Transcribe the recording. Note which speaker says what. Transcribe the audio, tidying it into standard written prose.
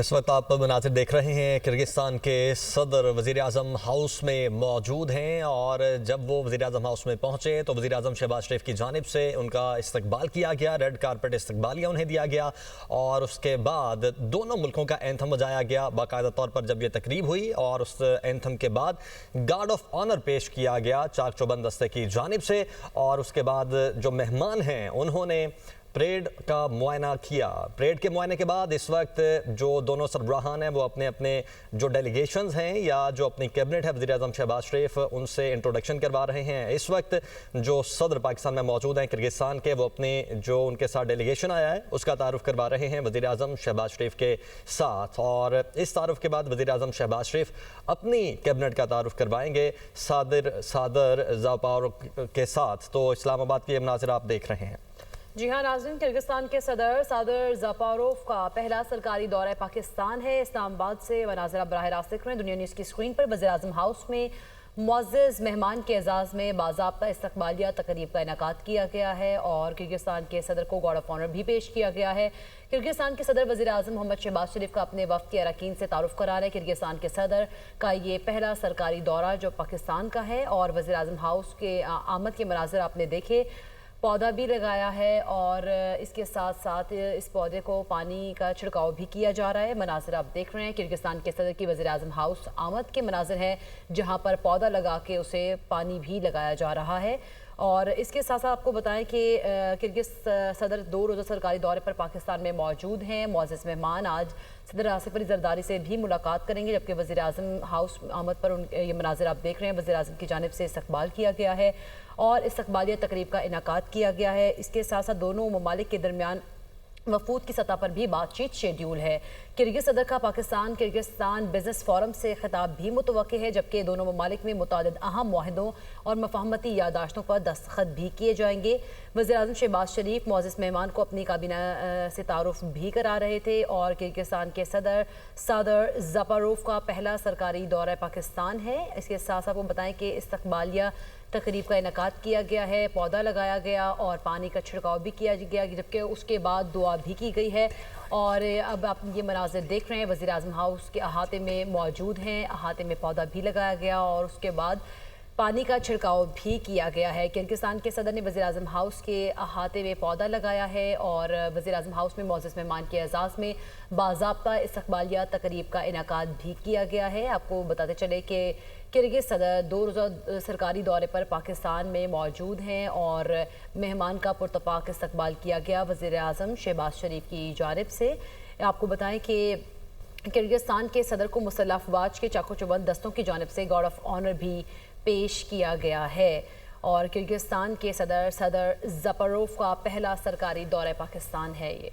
Speaker 1: इस वक्त आप मनाज़िर देख रहे हैं, किर्गिस्तान के सदर वज़ीर आज़म हाउस में मौजूद हैं और जब वो वज़ीर आज़म हाउस में पहुँचे तो वज़ीर आज़म शहबाज शरीफ की जानिब से उनका इस्तकबाल किया गया, रेड कारपेट इस्तकबालिया उन्हें दिया गया और उसके बाद दोनों मुल्कों का एंथम बजाया गया बाकायदा तौर पर। जब ये तकरीब हुई और उस एंथम के बाद गार्ड ऑफ ऑनर पेश किया गया चाक चौबंद दस्ते की जानिब से और उसके बाद जो मेहमान हैं उन्होंने परेड का मुआयना किया। परेड के मुआयने के बाद इस वक्त जो दोनों सरबराहान हैं वो अपने अपने जो डेलीगेशंस हैं या जो अपनी कैबिनेट है वज़ीर आज़म शहबाज शरीफ उनसे इंट्रोडक्शन करवा रहे हैं। इस वक्त जो सदर पाकिस्तान में मौजूद हैं किर्गिस्तान के, वो अपने जो उनके साथ डेलीगेशन आया है उसका तारुफ करवा रहे हैं वज़ीर आज़म शहबाज शरीफ के साथ और इस तारुफ के बाद वज़ीर आज़म शहबाज शरीफ अपनी कैबिनेट का तारुफ करवाएंगे सादर ज़ापारोव के साथ। तो इस्लामाबाद के ये मनाज़िर आप देख रहे हैं।
Speaker 2: जी हाँ नाज़रीन, किर्गिस्तान के सदर सादर ज़ापारोव का पहला सरकारी दौरा पाकिस्तान है। इस्लामाबाद से मनाज़िर बराह रास्त देख रहे हैं दुनिया न्यूज़ की स्क्रीन पर। वज़ीर आज़म हाउस में मुअज़्ज़ज़ मेहमान के एजाज़ में बाज़ाब्ता इस्तकबालिया तकरीब का इनेकाद किया गया है और किर्गिस्तान के सदर को गार्ड ऑफ ऑनर भी पेश किया गया है। किर्गिस्तान के सदर वज़ीर आज़म मोहम्मद शहबाज शरीफ का अपने वफ़द के अरकान से तारुफ करा रहे हैं। किर्गिस्तान के सदर का ये पहला सरकारी दौरा जो पाकिस्तान का है और वज़ीर आज़म हाउस के आमद के मनाज़िर आपने देखे, पौधा भी लगाया है और इसके साथ साथ इस पौधे को पानी का छिड़काव भी किया जा रहा है। मनाज़िर आप देख रहे हैं किर्गिस्तान के सदर की वज़ीर आज़म हाउस आमद के मनाज़िर हैं जहां पर पौधा लगा के उसे पानी भी लगाया जा रहा है। और इसके साथ साथ आपको बताएं कि किर्गिज़ सदर 2 रोज़ा सरकारी दौरे पर पाकिस्तान में मौजूद हैं। मुअज़्ज़ज़ मेहमान आज सदर आसिफ अली ज़रदारी से भी मुलाकात करेंगे, जबकि वज़ीर आज़म हाउस आमद पर ये मनाज़िर आप देख रहे हैं वज़ीर आज़म की जानिब से इस्तकबाल किया गया है और इस्तकबालिया तकरीब का इनेकाद किया गया है। इसके साथ साथ दोनों ममालिक के दरमियान वफूद की सतह पर भी बातचीत शेड्यूल है। किर्गिज़ सदर का पाकिस्तान किर्गिस्तान बिजनेस फोरम से खिताब भी मुतवक्के है, जबकि दोनों ममालिक में मुतादिद अहम मुआहिदों और मफाहमती यादाश्तों पर दस्तखत भी किए जाएंगे। वज़ीर आज़म शहबाज शरीफ मुअज़्ज़ज़ मेहमान को अपनी काबीना से तारुफ भी करा रहे थे और किर्गिस्तान के सदर सादर ज़ापारोव का पहला सरकारी दौरा पाकिस्तान है। इसके साथ साथ वो बताएं कि इस्तकबालिया तकरीब का इनेकाद किया गया है, पौधा लगाया गया और पानी का छिड़काव भी किया गया, जबकि उसके बाद दुआ भी की गई है। और अब आप ये मनाज़िर देख रहे हैं वज़ीर आज़म हाउस के अहाते में मौजूद हैं, अहाते में पौधा भी लगाया गया और उसके बाद पानी का छिड़काव भी किया गया है। किर्गिस्तान के सदर ने वज़ीर आज़म हाउस के अहाते में पौधा लगाया है और वज़ीर आज़म हाउस में मुअज़्ज़ज़ मेहमान के एजाज़ में बाज़ाब्ता इस्तकबालिया तकरीब का इनेकाद भी किया गया है। आपको बताते चले कि किर्गिज़ सदर 2 रोज़ा सरकारी दौरे पर पाकिस्तान में मौजूद हैं और मेहमान का पुरतपाक इस्तकबाल किया गया वज़ीर आज़म शहबाज शरीफ की जानिब से। आपको बताएं कि किर्गिस्तान के सदर को मुसल्लह अफ़वाज के चाको चौबंद दस्तों की जानिब से गार्ड ऑफ ऑनर भी पेश किया गया है और किर्गिस्तान के सदर ज़ापारोव का पहला सरकारी दौरा पाकिस्तान है ये।